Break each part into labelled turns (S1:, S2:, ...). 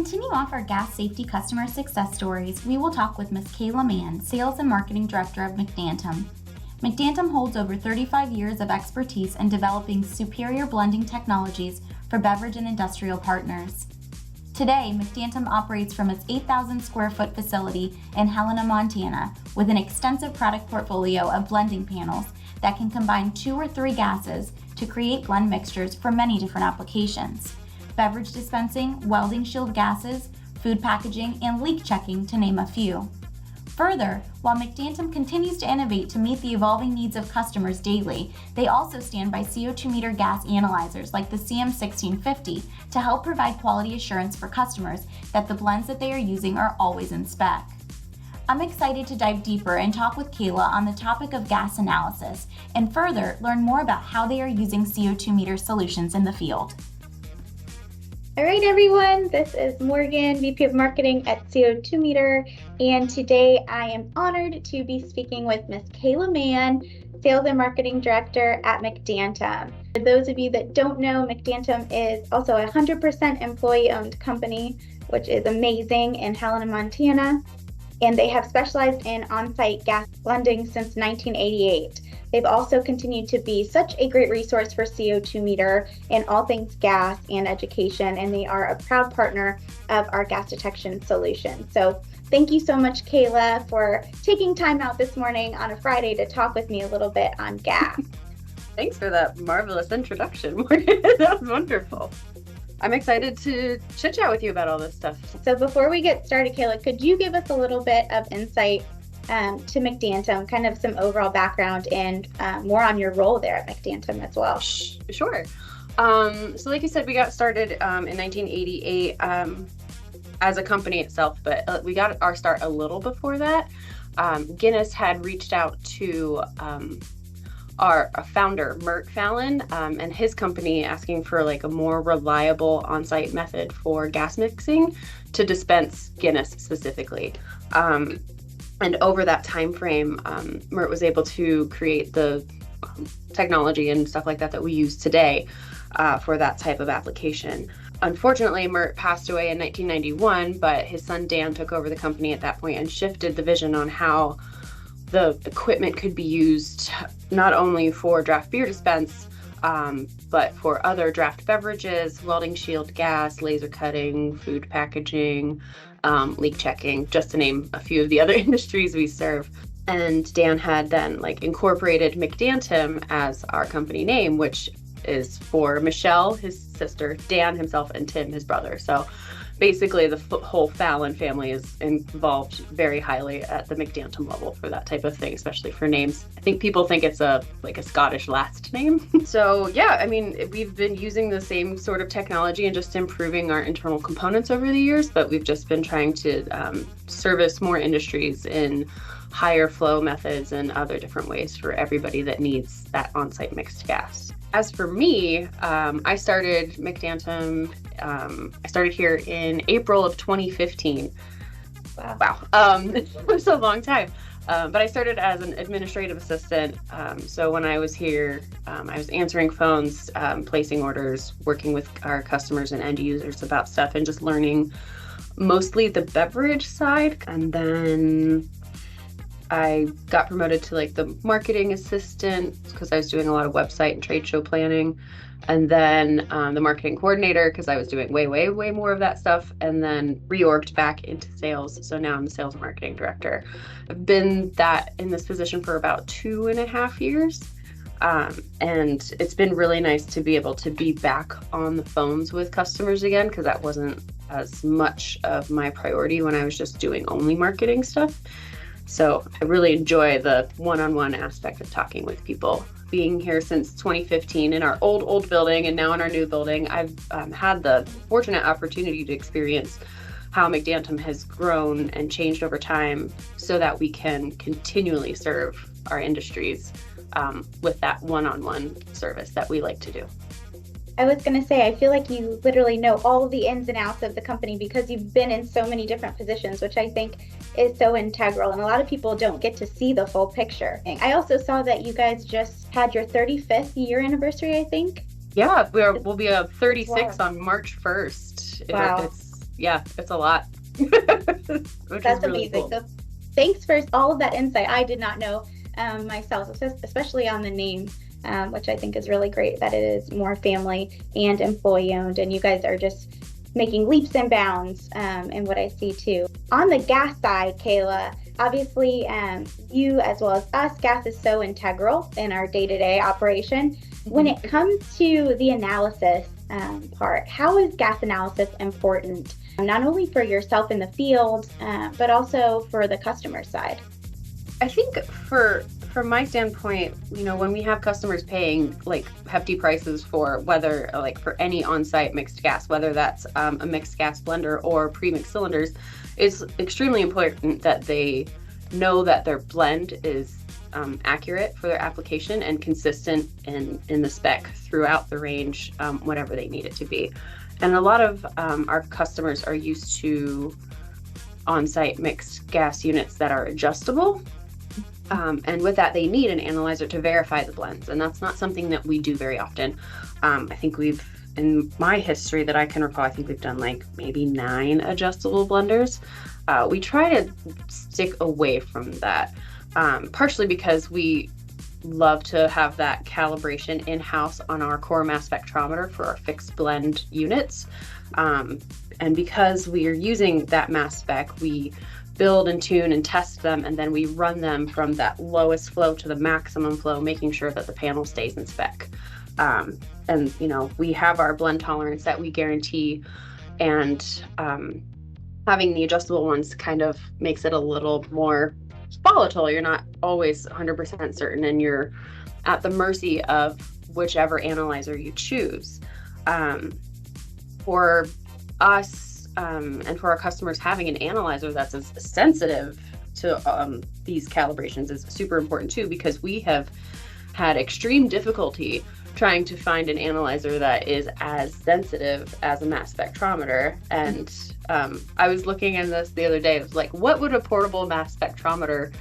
S1: continue off our gas safety customer success stories, we will talk with Ms. Kayla Mann, Sales and Marketing Director of McDantim. McDantim holds over 35 years of expertise in developing superior blending technologies for beverage and industrial partners. Today, McDantim operates from its 8,000 square foot facility in Helena, Montana, with an extensive product portfolio of blending panels that can combine 2 or 3 gases to create blend mixtures for many different applications: beverage dispensing, welding shield gases, food packaging, and leak checking, to name a few. Further, while McDantim continues to innovate to meet the evolving needs of customers daily, they also stand by CO2Meter gas analyzers like the CM1650 to help provide quality assurance for customers that the blends that they are using are always in spec. I'm excited to dive deeper and talk with Kayla on the topic of gas analysis and further learn more about how they are using CO2Meter solutions in the field.
S2: All right, everyone, this is Morgan, VP of Marketing at CO2Meter, and today I am honored to be speaking with Ms. Kayla Mann, Sales and Marketing Director at McDantim. For those of you that don't know, McDantim is also a 100% employee-owned company, which is amazing, in Helena, Montana, and they have specialized in on-site gas blending since 1988. They've also continued to be such a great resource for CO2Meter in all things gas and education, and they are a proud partner of our gas detection solution. So thank you so much, Kayla, for taking time out this morning on a Friday to talk with me a little bit on gas.
S3: Thanks for that marvelous introduction, Morgan. That was wonderful. I'm excited to chit chat with you about all this stuff.
S2: So before we get started, Kayla, could you give us a little bit of insight to McDantim, kind of some overall background and more on your role there at McDantim as well?
S3: Sure. So like you said, we got started in 1988 as a company itself, but we got our start a little before that. Guinness had reached out to our founder, Mert Fallon, and his company, asking for like a more reliable on-site method for gas mixing to dispense Guinness specifically. And over that time frame, Mert was able to create the technology and stuff like that we use today for that type of application. Unfortunately, Mert passed away in 1991, but his son Dan took over the company at that point and shifted the vision on how the equipment could be used not only for draft beer dispense, but for other draft beverages, welding shield gas, laser cutting, food packaging, leak checking, just to name a few of the other industries we serve. And Dan had then incorporated McDantim as our company name, which is for Michelle, his sister, Dan himself, and Tim, his brother. So basically the whole Fallon family is involved very highly at the McDantim level for that type of thing, especially for names. I think people think it's a Scottish last name. So yeah, I mean, we've been using the same sort of technology and just improving our internal components over the years, but we've just been trying to service more industries in higher flow methods and other different ways for everybody that needs that on-site mixed gas. As for me, I started McDantim, I started here in April of 2015. Wow. It was a long time. But I started as an administrative assistant. So when I was here, I was answering phones, placing orders, working with our customers and end users about stuff, and just learning mostly the beverage side. And then I got promoted to the marketing assistant because I was doing a lot of website and trade show planning. And then the marketing coordinator because I was doing way more of that stuff, and then reorged back into sales. So now I'm the sales and marketing director. I've been in this position for about 2.5 years. And it's been really nice to be able to be back on the phones with customers again, because that wasn't as much of my priority when I was just doing only marketing stuff. So I really enjoy the one-on-one aspect of talking with people. Being here since 2015 in our old building and now in our new building, I've had the fortunate opportunity to experience how McDantim has grown and changed over time so that we can continually serve our industries with that one-on-one service that we like to do.
S2: I was going to say, I feel like you literally know all of the ins and outs of the company because you've been in so many different positions, which I think is so integral. And a lot of people don't get to see the full picture. I also saw that you guys just had your 35th year anniversary, I think.
S3: Yeah, we'll be 36 on March 1st.
S2: Wow.
S3: yeah, it's a lot. Which
S2: That's
S3: is really
S2: amazing.
S3: cool.
S2: So thanks for all of that insight. I did not know myself, especially on the name, which I think is really great that it is more family and employee owned, and you guys are just making leaps and bounds in what I see too. On the gas side, Kayla, obviously you as well as us, gas is so integral in our day-to-day operation. When it comes to the analysis part, how is gas analysis important, not only for yourself in the field, but also for the customer side?
S3: I think from my standpoint, when we have customers paying like hefty prices for whether like for any on-site mixed gas, whether that's a mixed gas blender or pre-mixed cylinders, it's extremely important that they know that their blend is accurate for their application and consistent in the spec throughout the range, whatever they need it to be. And a lot of our customers are used to on-site mixed gas units that are adjustable. And with that, they need an analyzer to verify the blends. And that's not something that we do very often. I think in my history that I can recall, I think we've done like maybe 9 adjustable blenders. We try to stick away from that, partially because we love to have that calibration in-house on our core mass spectrometer for our fixed blend units. And because we are using that mass spec, we build and tune and test them, and then we run them from that lowest flow to the maximum flow, making sure that the panel stays in spec. And we have our blend tolerance that we guarantee, and having the adjustable ones kind of makes it a little more volatile. You're not always 100% certain, and you're at the mercy of whichever analyzer you choose. For us, and for our customers, having an analyzer that's as sensitive to these calibrations is super important too, because we have had extreme difficulty trying to find an analyzer that is as sensitive as a mass spectrometer. And I was looking at this the other day. It was like, what would a portable mass spectrometer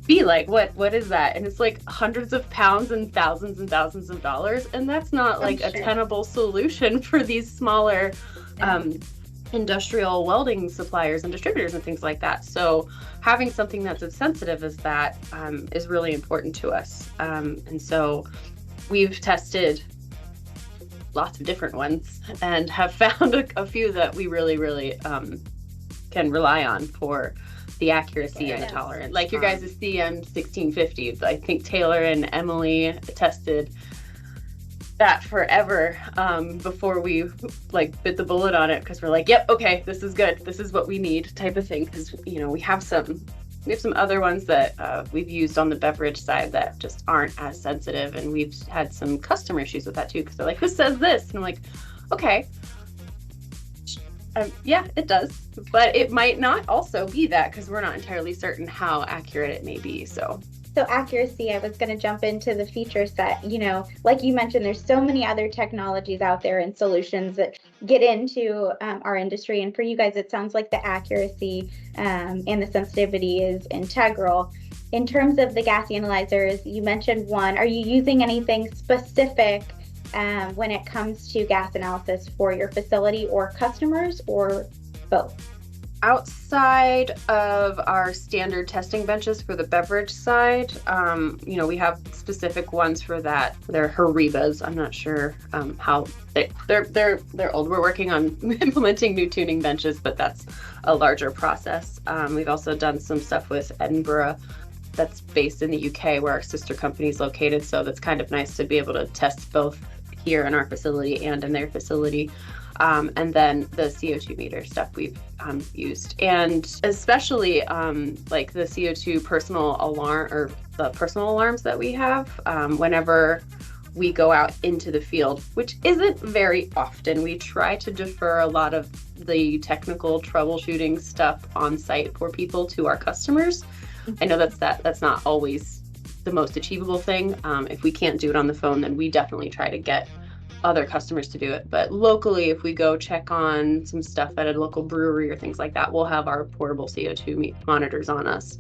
S3: be like? What is that? And it's like hundreds of pounds and thousands of dollars. And that's not like a tenable solution for these smaller industrial welding suppliers and distributors and things like that. So having something that's as sensitive as that is really important to us. And so we've tested lots of different ones and have found a few that we really can rely on for the accuracy and the tolerance. Like your guys' CM1650. I think Taylor and Emily tested that forever before we like bit the bullet on it, because we're like, yep, okay, this is good, this is what we need, type of thing. Because we have some other ones that we've used on the beverage side that just aren't as sensitive, and we've had some customer issues with that too, because they're like, who says this? And I'm like, okay, yeah, it does, but it might not also be that, because we're not entirely certain how accurate it may be. So
S2: accuracy, I was going to jump into the feature set. Like you mentioned, there's so many other technologies out there and solutions that get into our industry. And for you guys, it sounds like the accuracy and the sensitivity is integral. In terms of the gas analyzers, you mentioned one. Are you using anything specific when it comes to gas analysis for your facility or customers, or both?
S3: Outside of our standard testing benches for the beverage side, we have specific ones for that. They're Haribas. I'm not sure how they're old. We're working on implementing new tuning benches, but that's a larger process. We've also done some stuff with Edinburgh, that's based in the UK, where our sister company is located. So that's kind of nice to be able to test both here in our facility and in their facility. And then the CO2Meter stuff we've used, and especially like the CO2 personal alarm, or the personal alarms that we have whenever we go out into the field, which isn't very often. We try to defer a lot of the technical troubleshooting stuff on site for people to our customers. I know that's not always the most achievable thing. If we can't do it on the phone, then we definitely try to get other customers to do it. But locally, if we go check on some stuff at a local brewery or things like that, we'll have our portable CO2 monitors on us,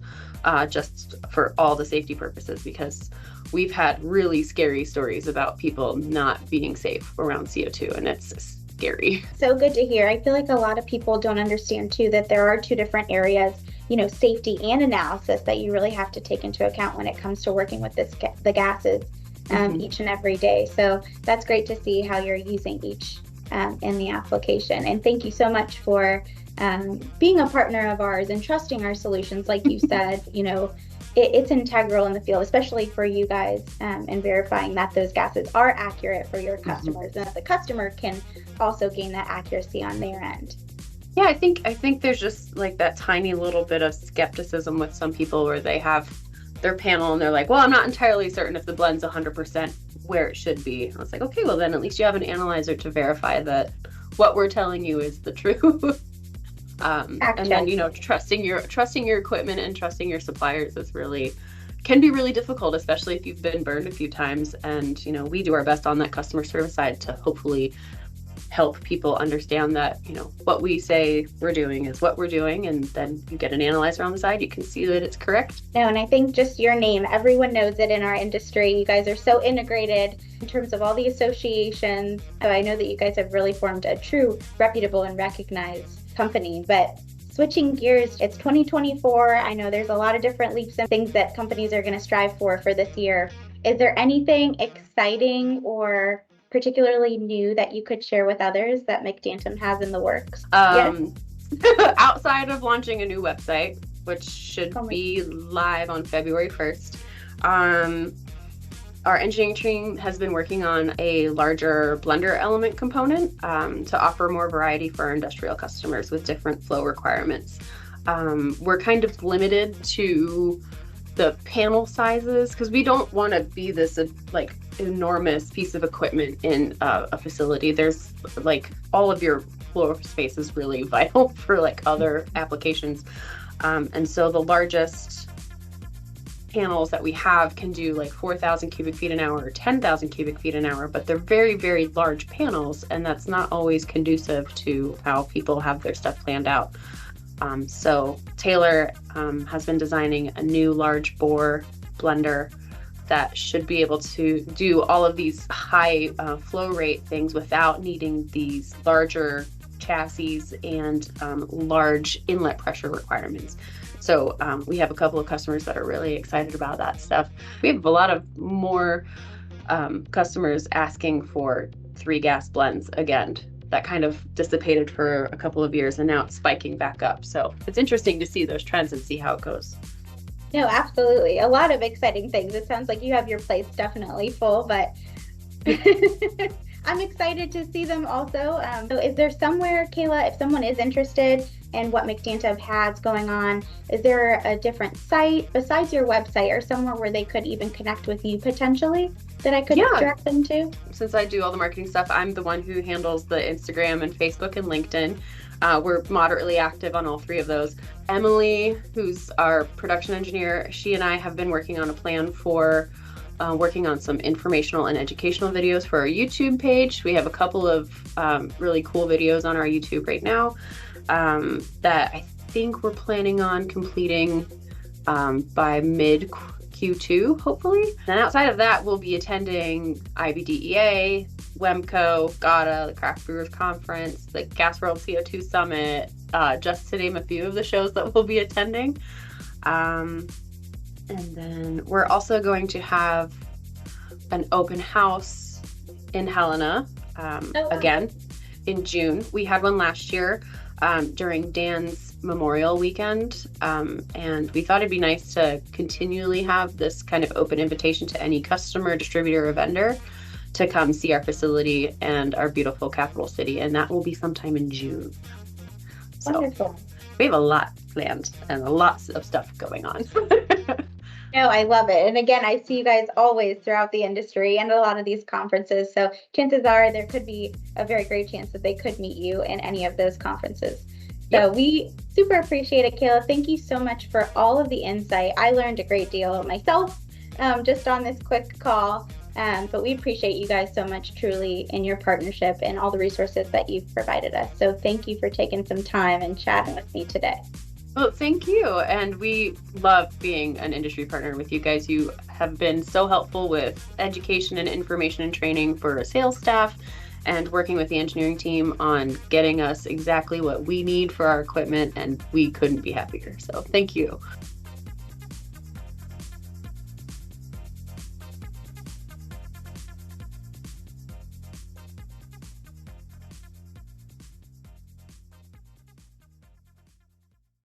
S3: just for all the safety purposes, because we've had really scary stories about people not being safe around CO2, and it's scary.
S2: So good to hear. I feel like a lot of people don't understand too that there are two different areas, safety and analysis that you really have to take into account when it comes to working with the gases each and every day. So that's great to see how you're using each in the application. And thank you so much for being a partner of ours and trusting our solutions. Like you said, it's integral in the field, especially for you guys, and verifying that those gases are accurate for your customers and that the customer can also gain that accuracy on their end.
S3: Yeah, I think there's just like that tiny little bit of skepticism with some people where they have their panel and they're like, well, I'm not entirely certain if the blend's 100% where it should be. I was like, okay, well then at least you have an analyzer to verify that what we're telling you is the truth. And then, trusting your equipment and trusting your suppliers can be really difficult, especially if you've been burned a few times. And, we do our best on that customer service side to hopefully help people understand that, what we say we're doing is what we're doing. And then you get an analyzer on the side, you can see that it's correct.
S2: No, and I think just your name, everyone knows it in our industry. You guys are so integrated in terms of all the associations. So I know that you guys have really formed a true, reputable, and recognized company. But switching gears, it's 2024. I know there's a lot of different leaps and things that companies are going to strive for this year. Is there anything exciting or particularly new that you could share with others that McDantim has in the works?
S3: Outside of launching a new website, which should be live on February 1st, our engineering team has been working on a larger blender element component to offer more variety for our industrial customers with different flow requirements. We're kind of limited to the panel sizes because we don't want to be this enormous piece of equipment in a facility. There's all of your floor space is really vital for other applications. And so the largest panels that we have can do 4,000 cubic feet an hour or 10,000 cubic feet an hour, but they're very, very large panels, and that's not always conducive to how people have their stuff planned out. So Taylor has been designing a new large bore blender that should be able to do all of these high flow rate things without needing these larger chassis and large inlet pressure requirements. So we have a couple of customers that are really excited about that stuff. We have a lot of more customers asking for 3-gas blends again. That kind of dissipated for a couple of years and now it's spiking back up. So it's interesting to see those trends and see how it goes.
S2: No, absolutely. A lot of exciting things. It sounds like you have your plates definitely full, but I'm excited to see them also. So is there somewhere, Kayla, if someone is interested in what McDantim has going on, is there a different site besides your website or somewhere where they could even connect with you potentially that I could direct them to?
S3: Since I do all the marketing stuff, I'm the one who handles the Instagram and Facebook and LinkedIn. We're moderately active on all 3 of those. Emily, who's our production engineer, she and I have been working on a plan for working on some informational and educational videos for our YouTube page. We have a couple of really cool videos on our YouTube right now that I think we're planning on completing by mid Q2, hopefully. And outside of that, we'll be attending IBDEA, WEMCO, GATA, the Craft Brewers Conference, the Gas World CO2 Summit, just to name a few of the shows that we'll be attending. And then we're also going to have an open house in Helena again in June. We had one last year during Dan's Memorial Weekend, and we thought it'd be nice to continually have this kind of open invitation to any customer, distributor, or vendor to come see our facility and our beautiful capital city, and that will be sometime in June. So
S2: wonderful.
S3: We have a lot planned and lots of stuff going on.
S2: No, I love it. And again, I see you guys always throughout the industry and a lot of these conferences. So chances are there could be a very great chance that they could meet you in any of those conferences. So we super appreciate it, Kayla. Thank you so much for all of the insight. I learned a great deal myself just on this quick call. But we appreciate you guys so much, truly, in your partnership and all the resources that you've provided us. So thank you for taking some time and chatting with me today.
S3: Well, thank you. And we love being an industry partner with you guys. You have been so helpful with education and information and training for sales staff and working with the engineering team on getting us exactly what we need for our equipment, and we couldn't be happier. So thank you.